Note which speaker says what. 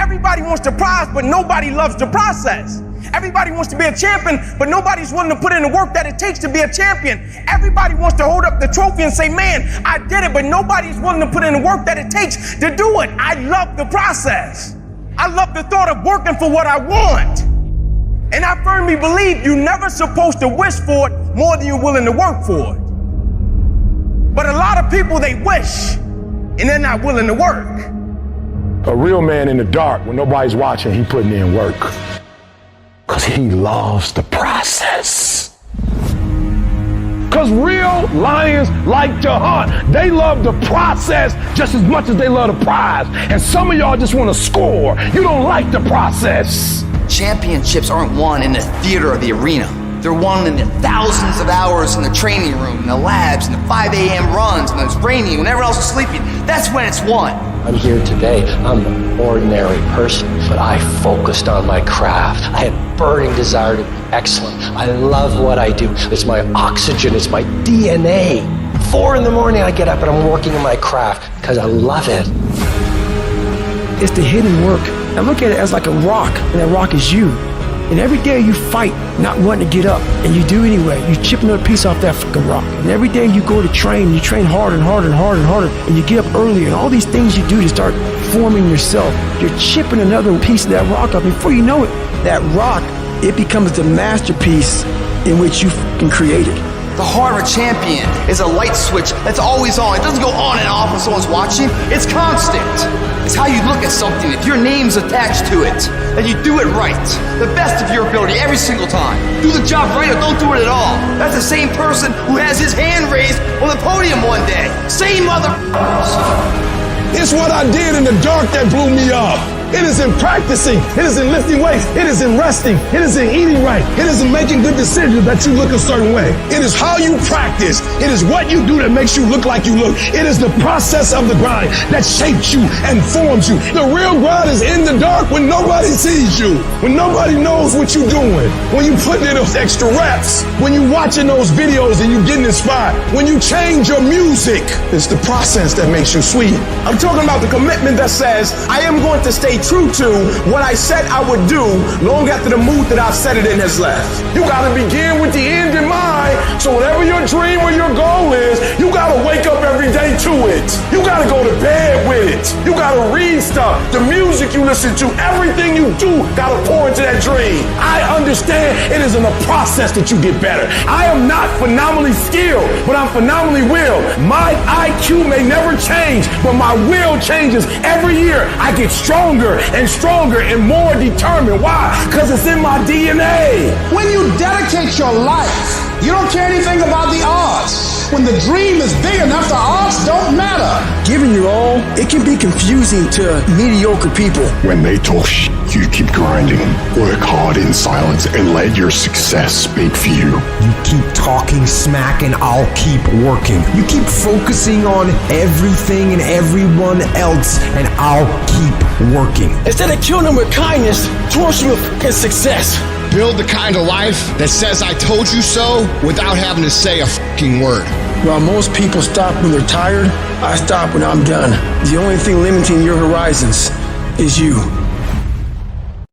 Speaker 1: Everybody wants the prize, but nobody loves the process. Everybody wants to be a champion, but nobody's willing to put in the work that it takes to be a champion. Everybody wants to hold up the trophy and say, man, I did it, but nobody's willing to put in the work that it takes to do it. I love the process. I love the thought of working for what I want. And I firmly believe you're never supposed to wish for it more than you're willing to work for it. But a lot of people, they wish, and they're not willing to work.
Speaker 2: A real man in the dark, when nobody's watching, he putting in work. Because he loves the process. Because real lions like to hunt. They love the process just as much as they love the prize. And some of y'all just want to score. You don't like the process.
Speaker 3: Championships aren't won in the theater or the arena. They're won in the thousands of hours in the training room, in the labs, in the 5 a.m. runs, when it's raining, when everyone else is sleeping. That's when it's won.
Speaker 4: I'm here today. I'm an ordinary person, but I focused on my craft. I had burning desire to be excellent. I love what I do. It's my oxygen. It's my DNA. 4 in the morning I get up and I'm working in my craft because I love it.
Speaker 5: It's the hidden work. I look at it as like a rock, and that rock is you. And every day you fight not wanting to get up, and you do anyway. You chip another piece off that fucking rock. And every day you go to train, you train harder and harder and harder and harder, and you get up earlier, and all these things you do to start forming yourself. You're chipping another piece of that rock up. Before you know it, that rock, it becomes the masterpiece in which you fucking created.
Speaker 3: The heart of a champion is a light switch that's always on. It doesn't go on and off when someone's watching. It's constant. It's how you look at something. If your name's attached to it, then you do it right. The best of your ability every single time. Do the job right or don't do it at all. That's the same person who has his hand raised on the podium one day. Same mother.
Speaker 2: It's what I did in the dark that blew me up. It is in practicing. It is in lifting weights. It is in resting. It is in eating right. It is in making good decisions that you look a certain way. It is how you practice. It is what you do that makes you look like you look. It is the process of the grind that shapes you and forms you. The real grind is in the dark when nobody sees you, when nobody knows what you're doing, when you putting in those extra reps, when you watching those videos and you getting inspired, when you change your music. It's the process that makes you sweet.
Speaker 1: I'm talking about the commitment that says, I am going to stay true to what I said I would do long after the mood that I've set it in has left.
Speaker 2: You gotta begin with the end in mind. So whatever your dream or your goal is, you gotta wake up every day to it. You gotta go to bed with it. You gotta read stuff. The music you listen to, everything you do gotta pour into that dream. I understand it is in a process that you get better. I am not phenomenally skilled, but I'm phenomenally willed. My IQ may never change, but my will changes every year. I get stronger and stronger and more determined. Why? Because it's in my DNA.
Speaker 6: When you dedicate your life, you don't care anything about the odds. When the dream is big enough, the odds don't matter.
Speaker 5: Giving your all, it can be confusing to mediocre people.
Speaker 7: When they talk shit, you keep grinding. Work hard in silence and let your success speak for you.
Speaker 8: You keep talking smack and I'll keep working. You keep focusing on everything and everyone else and I'll keep working.
Speaker 5: Instead of killing them with kindness, torch them with success.
Speaker 9: Build the kind of life that says I told you so without having to say a fucking word.
Speaker 5: While most people stop when they're tired, I stop when I'm done. The only thing limiting your horizons is you.